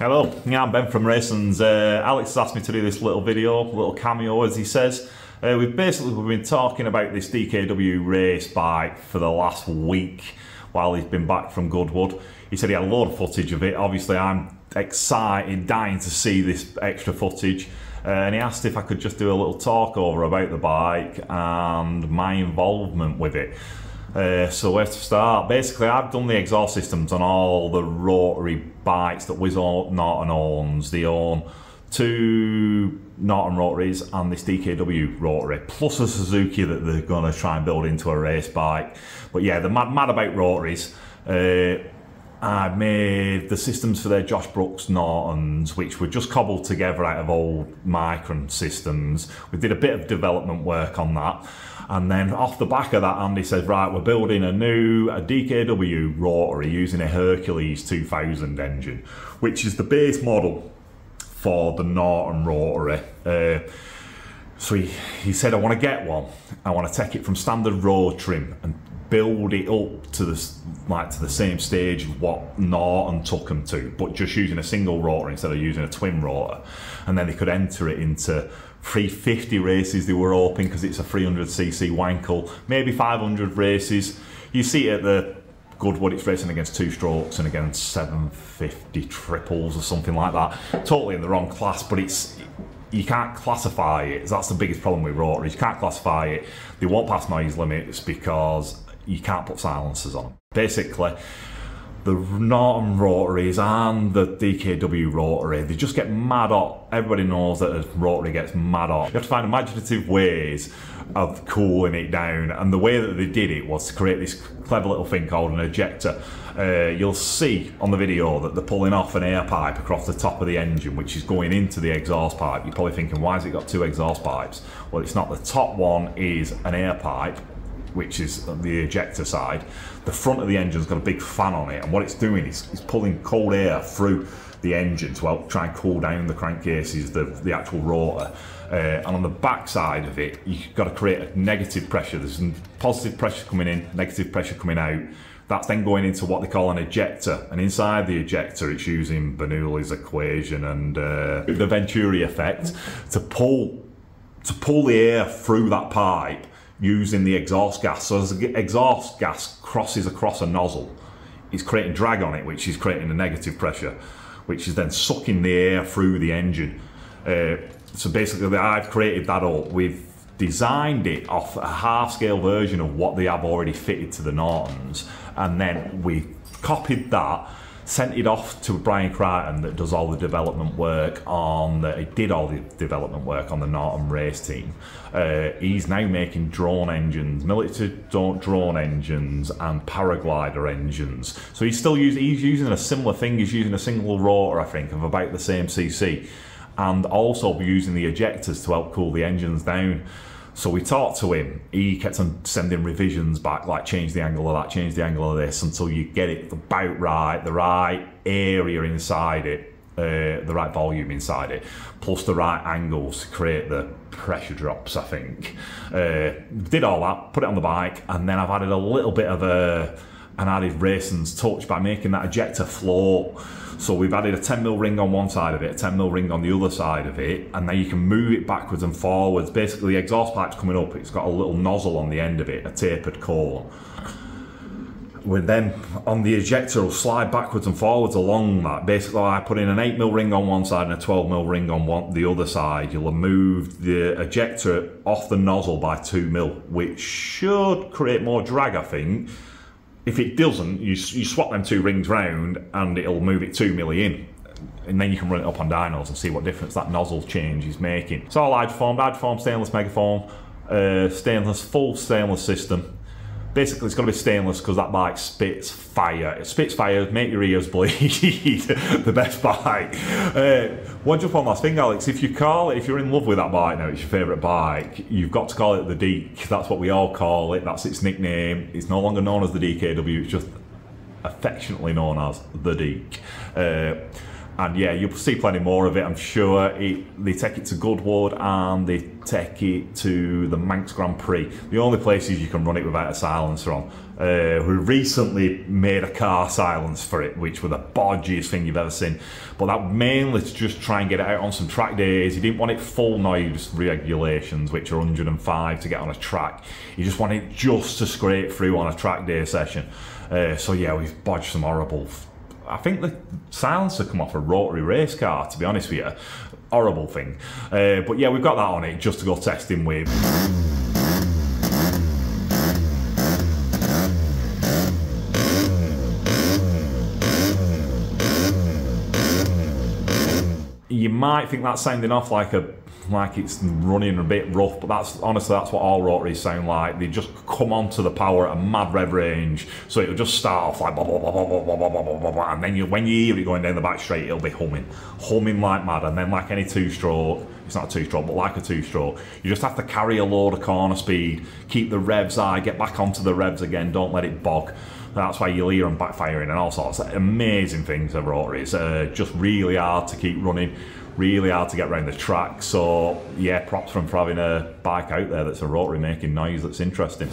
Hello, yeah, I'm Ben from Raysons. Alex has asked me to do this little video, little cameo as he says. We've been talking about this DKW race bike for the last week while he's been back from Goodwood. He said he had a lot of footage of it. Obviously I'm excited, dying to see this extra footage. And he asked if I could just do a little talk over about the bike and my involvement with it. So where to start? Basically, I've done the exhaust systems on all the Rotary bikes that Wiz Norton owns. They own 2 Norton Rotaries and this DKW Rotary, plus a Suzuki that they're going to try and build into a race bike. But yeah, they're mad about Rotaries. I made the systems for their Josh Brooks Nortons, which were just cobbled together out of old Micron systems. We did a bit of development work on that. And then off the back of that, Andy said, right, we're building a DKW Rotary using a Hercules 2000 engine, which is the base model for the Norton Rotary. So he said, I want to get one. I want to take it from standard road trim and build it up to the same stage of what Norton took them to, but just using a single rotor instead of using a twin rotor. And then they could enter it into 350 races they were hoping, because it's a 300cc Wankel, maybe 500 races. You see it at the Goodwood, it's racing against 2-strokes and against 750 triples or something like that. Totally in the wrong class, but you can't classify it. That's the biggest problem with Rotaries. You can't classify it. They won't pass noise limits because you can't put silencers on them. Basically, the Norton Rotaries and the DKW Rotary, they just get mad hot. Everybody knows that a Rotary gets mad hot. You have to find imaginative ways of cooling it down, and the way that they did it was to create this clever little thing called an ejector. You'll see on the video that they're pulling off an air pipe across the top of the engine, which is going into the exhaust pipe. You're probably thinking, why has it got 2 exhaust pipes? Well, it's not. The top one is an air pipe, which is the ejector side. The front of the engine's got a big fan on it, and what it's doing is it's pulling cold air through the engine to help try and cool down the crankcases, the actual rotor. And on the back side of it, you've got to create a negative pressure. There's some positive pressure coming in, negative pressure coming out. That's then going into what they call an ejector, and inside the ejector it's using Bernoulli's equation and the Venturi effect to pull the air through that pipe using the exhaust gas. So as the exhaust gas crosses across a nozzle, it's creating drag on it, which is creating a negative pressure, which is then sucking the air through the engine. So basically I've created that up. We've designed it off a half-scale version of what they have already fitted to the Nortons, and then we copied that, sent it off to Brian Crichton that does all the development work on he did all the development work on the Norton race team. He's now making drone engines, military drone engines and paraglider engines. So he's using a similar thing. He's using a single rotor, I think, of about the same cc, and also using the ejectors to help cool the engines down. So we talked to him. He kept on sending revisions back, like change the angle of that, change the angle of this, until you get it about right, the right area inside it, the right volume inside it, plus the right angles to create the pressure drops, I think. Did all that, put it on the bike, and then I've added a little bit of an added Raysons touch by making that ejector float. So we've added a 10mm ring on one side of it, a 10mm ring on the other side of it, and then you can move it backwards and forwards. Basically, the exhaust pipe's coming up, it's got a little nozzle on the end of it, a tapered cone. With then on the ejector, will slide backwards and forwards along that. Basically, I put in an 8mm ring on one side and a 12mm ring on the other side. You'll have moved the ejector off the nozzle by 2mm, which should create more drag, I think. If it doesn't, you swap them 2 rings round and it'll move it 2mm in. And then you can run it up on dynos and see what difference that nozzle change is making. It's all I'd formed stainless megaform, full stainless system. Basically, it's got to be stainless because that bike spits fire. It spits fire, make your ears bleed. The best bike. Just one last thing, Alex. If you're in love with that bike now, it's your favourite bike, you've got to call it the Deke. That's what we all call it. That's its nickname. It's no longer known as the DKW. It's just affectionately known as the Deke. And yeah, you'll see plenty more of it, I'm sure. They take it to Goodwood and they take it to the Manx Grand Prix. The only places you can run it without a silencer on. We recently made a car silence for it, which was the bodgiest thing you've ever seen. But that mainly to just try and get it out on some track days. He didn't want it full noise regulations, which are 105 to get on a track. He just wanted it just to scrape through on a track day session. So yeah, we've bodged some horrible... I think the silencer come off a Rotary race car, to be honest with you. Horrible thing. But yeah, we've got that on it just to go testing with. You might think that's sounding off like it's running a bit rough, but honestly that's what all Rotaries sound like. They just come onto the power at a mad rev range, so it'll just start off like blah, blah, blah, blah, blah, blah, blah, blah, blah, and then when you hear it going down the back straight, it'll be humming like mad. And then like any two-stroke, it's not a two-stroke, but like a two-stroke, you just have to carry a load of corner speed, keep the revs high, get back onto the revs again, don't let it bog. That's why you'll hear them backfiring and all sorts of amazing things of Rotary. It's just really hard to keep running, really hard to get around the track. So yeah, props for having a bike out there that's a Rotary making noise that's interesting.